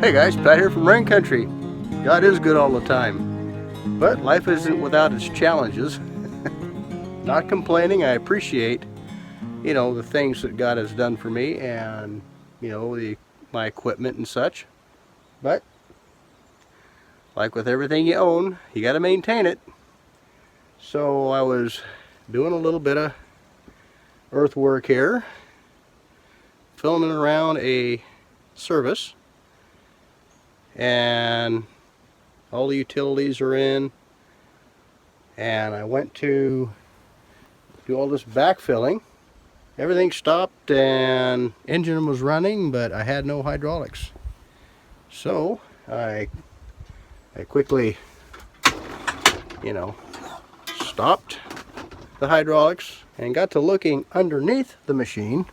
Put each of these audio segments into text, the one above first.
Hey guys, Pat here from Rain Country. God is good all the time, but life isn't without its challenges. Not complaining, I appreciate, the things that God has done for me and, my equipment and such. But, like with everything you own, you got to maintain it. So I was doing a little bit of earthwork here, filming around a service, and all the utilities are in, and I went to do all this backfilling. Everything stopped and engine was running, but I had no hydraulics. So I quickly stopped the hydraulics and got to looking underneath the machine.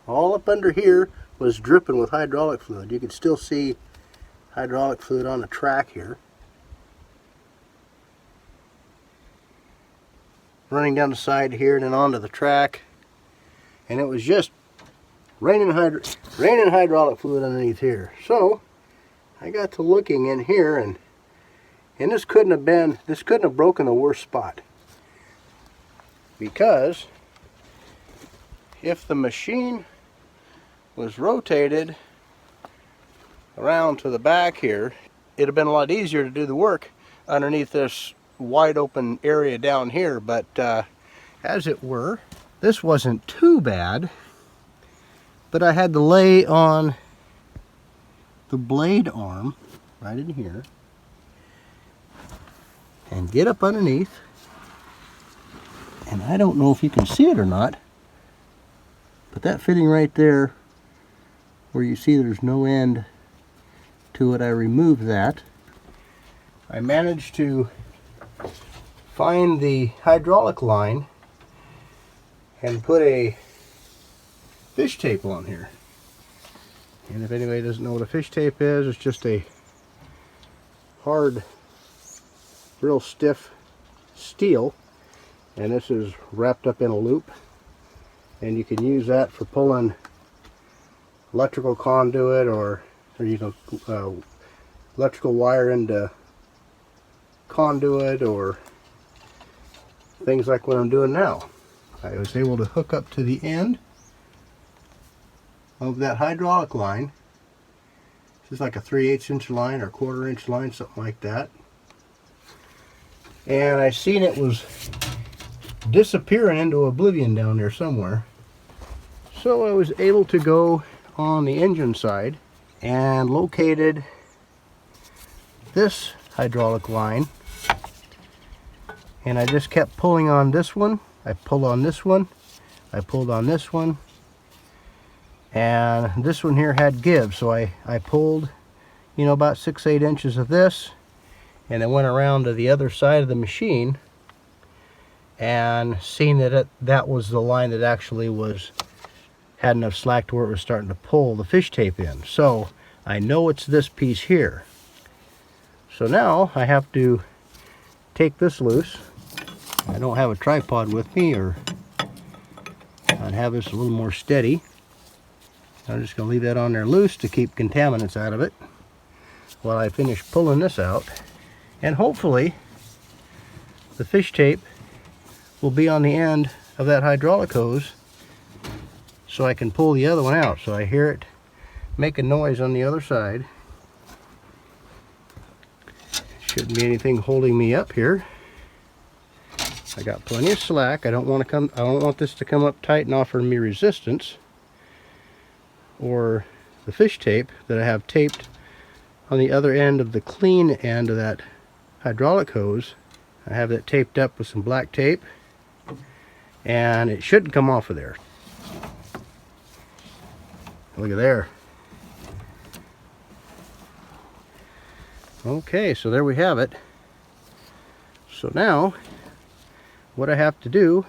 All up under here was dripping with hydraulic fluid. You could still see hydraulic fluid on the track here, running down the side here and then onto the track, and it was just raining hydraulic fluid underneath here. So I got to looking in here, and this couldn't have broken the worst spot, because if the machine was rotated around to the back here, it'd have been a lot easier to do the work underneath this wide open area down here. But as it were, this wasn't too bad, but I had to lay on the blade arm right in here and get up underneath, and I don't know if you can see it or not, but that fitting right there where you see there's no end to it, I removed that. I managed to find the hydraulic line and put a fish tape on here. And if anybody doesn't know what a fish tape is, it's just a hard, real stiff steel, and this is wrapped up in a loop, and you can use that for pulling electrical conduit or electrical wire into conduit, or things like what I'm doing now. I was able to hook up to the end of that hydraulic line. This is like a 3/8 inch line or 1/4 inch line, something like that. And I seen it was disappearing into oblivion down there somewhere. So I was able to go on the engine side and located this hydraulic line, and I just kept pulling on this one. I pulled on this one, I pulled on this one, and this one here had give, so I pulled about 6-8 inches of this, and I went around to the other side of the machine and seen that that was the line that actually had enough slack to where it was starting to pull the fish tape in. So I know it's this piece here. So now I have to take this loose. I don't have a tripod with me, or I'd have this a little more steady. I'm just going to leave that on there loose to keep contaminants out of it while I finish pulling this out. And hopefully the fish tape will be on the end of that hydraulic hose, so I can pull the other one out. So I hear it make a noise on the other side. Shouldn't be anything holding me up here. I got plenty of slack. I don't want this to come up tight and offer me resistance, or the fish tape that I have taped on the other end of the clean end of that hydraulic hose. I have that taped up with some black tape, and it shouldn't come off of there. Look at there. Okay, so there we have it. So now what I have to do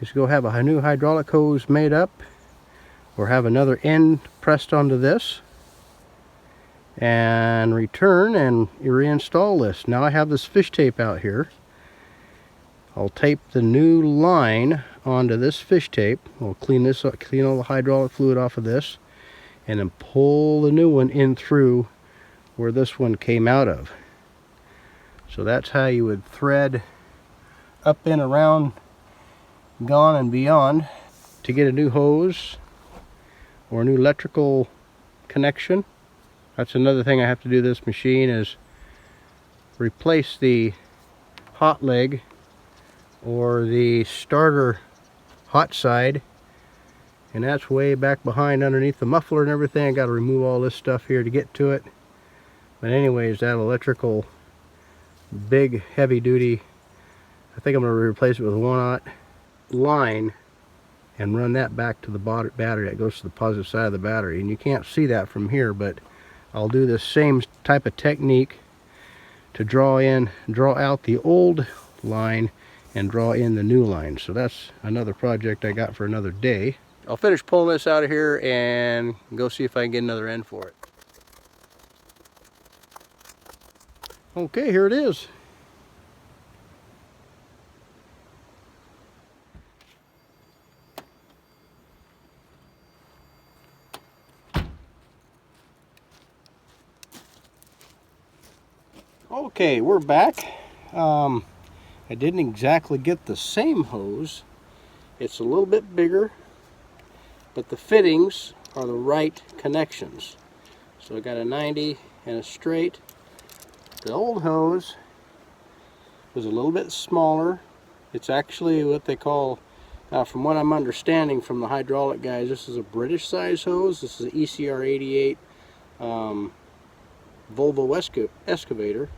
is go have a new hydraulic hose made up, or have another end pressed onto this, and return and reinstall this. Now I have this fish tape out here. I'll tape the new line onto this fish tape. We'll clean this up, clean all the hydraulic fluid off of this, and then pull the new one in through where this one came out of. So that's how you would thread up and around, gone and beyond, to get a new hose or a new electrical connection. That's another thing I have to do this machine, is replace the hot leg or the starter hot side, and that's way back behind underneath the muffler and everything. I got to remove all this stuff here to get to it. But anyways, that electrical big heavy duty, I think I'm going to replace it with a 1/0 line and run that back to the battery that goes to the positive side of the battery. And you can't see that from here, but I'll do the same type of technique to draw out the old line and draw in the new line. So that's another project I got for another day. I'll finish pulling this out of here and go see if I can get another end for it. Okay, here it is. Okay, we're back. I didn't exactly get the same hose. It's a little bit bigger, but the fittings are the right connections. So I got a 90 and a straight. The old hose was a little bit smaller. It's actually what they call, from what I'm understanding from the hydraulic guys, this is a British size hose. This is an ECR88 Volvo excavator.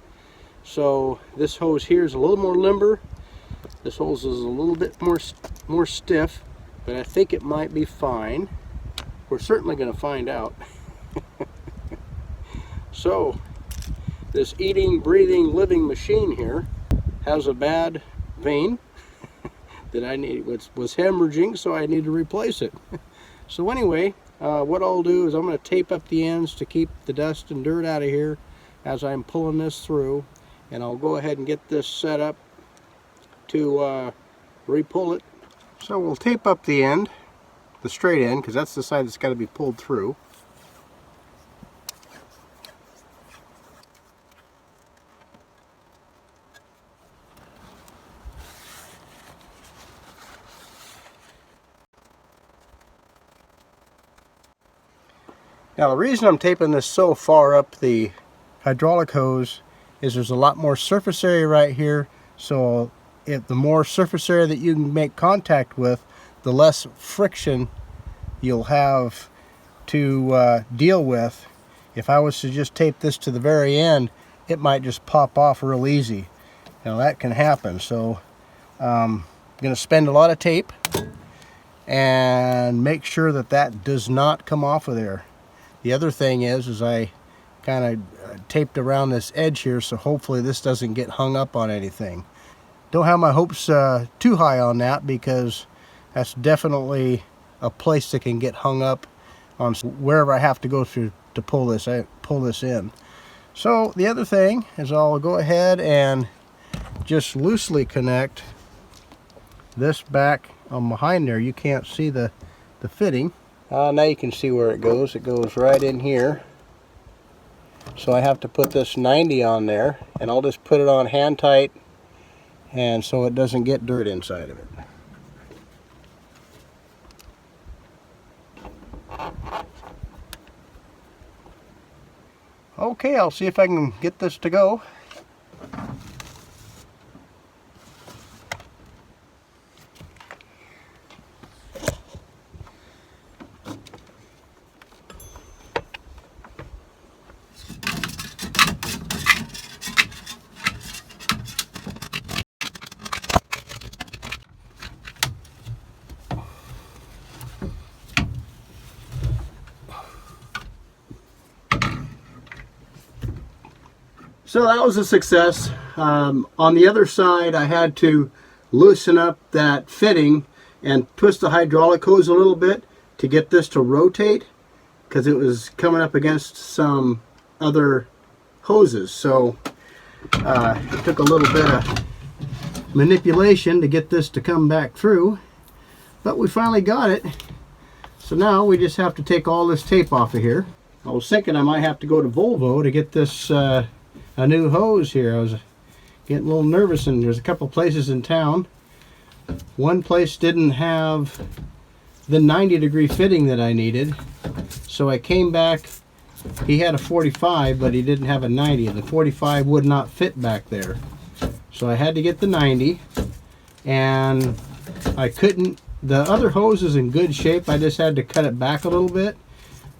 So this hose here is a little more limber. This hose is a little bit more stiff, but I think it might be fine. We're certainly going to find out. So this eating, breathing, living machine here has a bad vein that I need, was hemorrhaging, so I need to replace it. So anyway, what I'll do is I'm going to tape up the ends to keep the dust and dirt out of here as I'm pulling this through, and I'll go ahead and get this set up to re-pull it. So we'll tape up the end, the straight end, because that's the side that's got to be pulled through. Now the reason I'm taping this so far up the hydraulic hose is there's a lot more surface area right here, so if the more surface area that you can make contact with, the less friction you'll have to deal with. If I was to just tape this to the very end, it might just pop off real easy. Now that can happen, so I'm going to spend a lot of tape and make sure that that does not come off of there. The other thing is I kind of taped around this edge here, so hopefully this doesn't get hung up on anything. Don't have my hopes too high on that, because that's definitely a place that can get hung up on wherever I have to go through to pull this in. So the other thing is I'll go ahead and just loosely connect this back on behind there. You can't see the fitting. Now you can see where it goes. It goes right in here. So I have to put this 90 on there, and I'll just put it on hand tight, and so it doesn't get dirt inside of it. Okay, I'll see if I can get this to go. So that was a success. On the other side, I had to loosen up that fitting and twist the hydraulic hose a little bit to get this to rotate, because it was coming up against some other hoses. So it took a little bit of manipulation to get this to come back through, but we finally got it. So now we just have to take all this tape off of here. I was thinking I might have to go to Volvo to get this a new hose here. I was getting a little nervous, and there's a couple places in town. One place didn't have the 90-degree fitting that I needed, so I came back. He had a 45, but he didn't have a 90, and the 45 would not fit back there. So I had to get the 90, and I couldn't. The other hose is in good shape. I just had to cut it back a little bit,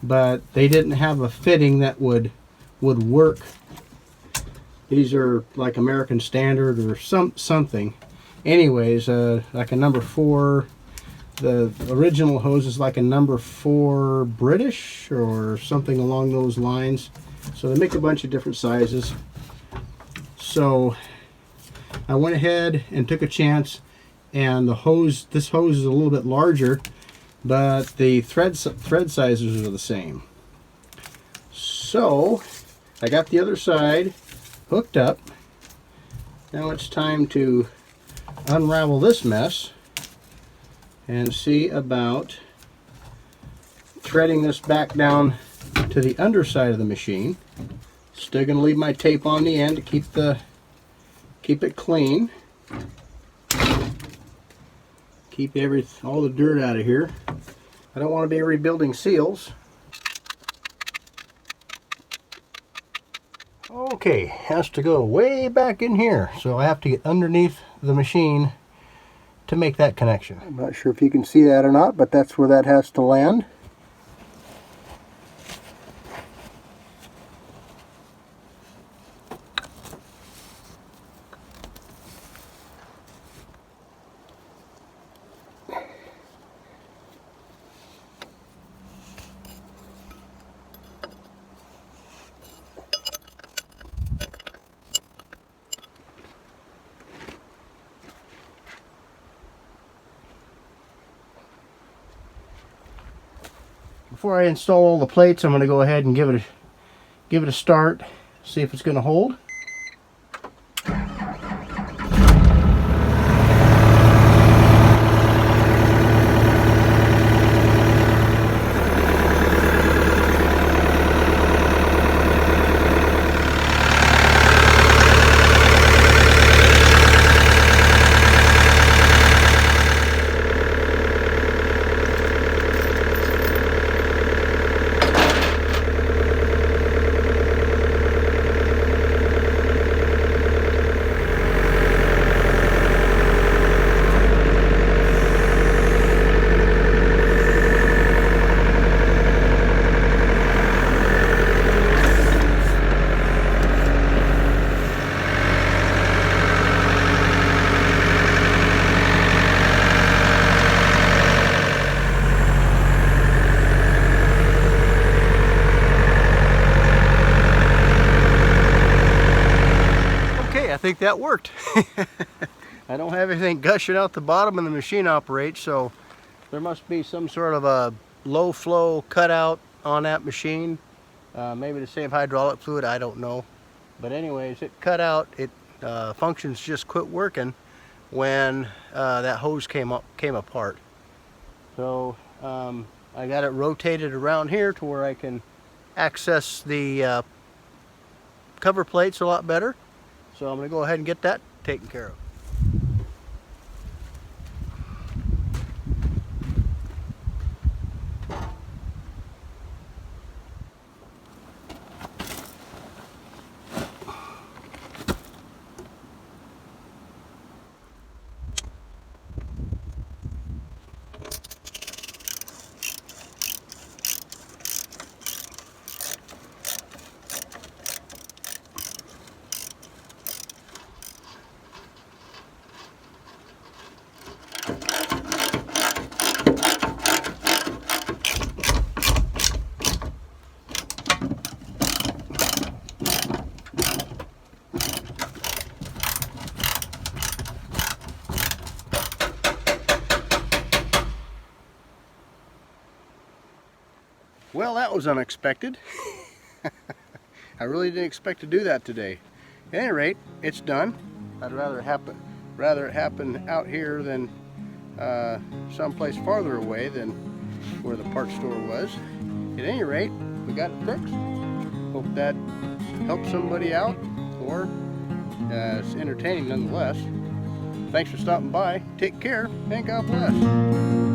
but they didn't have a fitting that would work. These are like American Standard or something. Anyways, like a number 4. The original hose is like a number 4 British or something along those lines. So they make a bunch of different sizes. So I went ahead and took a chance, and the hose, this hose is a little bit larger, but the thread sizes are the same. So I got the other side hooked up. Now it's time to unravel this mess and see about threading this back down to the underside of the machine. Still going to leave my tape on the end to keep it clean. Keep all the dirt out of here. I don't want to be rebuilding seals. Okay, has to go way back in here, so I have to get underneath the machine to make that connection. I'm not sure if you can see that or not, but that's where that has to land. Before I install all the plates, I'm going to go ahead and give it a start, see if it's going to hold. I think that worked. I don't have anything gushing out the bottom and the machine operates, so there must be some sort of a low flow cutout on that machine. Maybe to save hydraulic fluid, I don't know. But anyways, it cut out. It functions just quit working when that hose came apart. So I got it rotated around here to where I can access the cover plates a lot better. So I'm going to go ahead and get that taken care of. Well, that was unexpected. I really didn't expect to do that today. At any rate, it's done. I'd rather it happen out here than someplace farther away than where the parts store was. At any rate, we got it fixed. Hope that helps somebody out, or it's entertaining nonetheless. Thanks for stopping by. Take care, and God bless.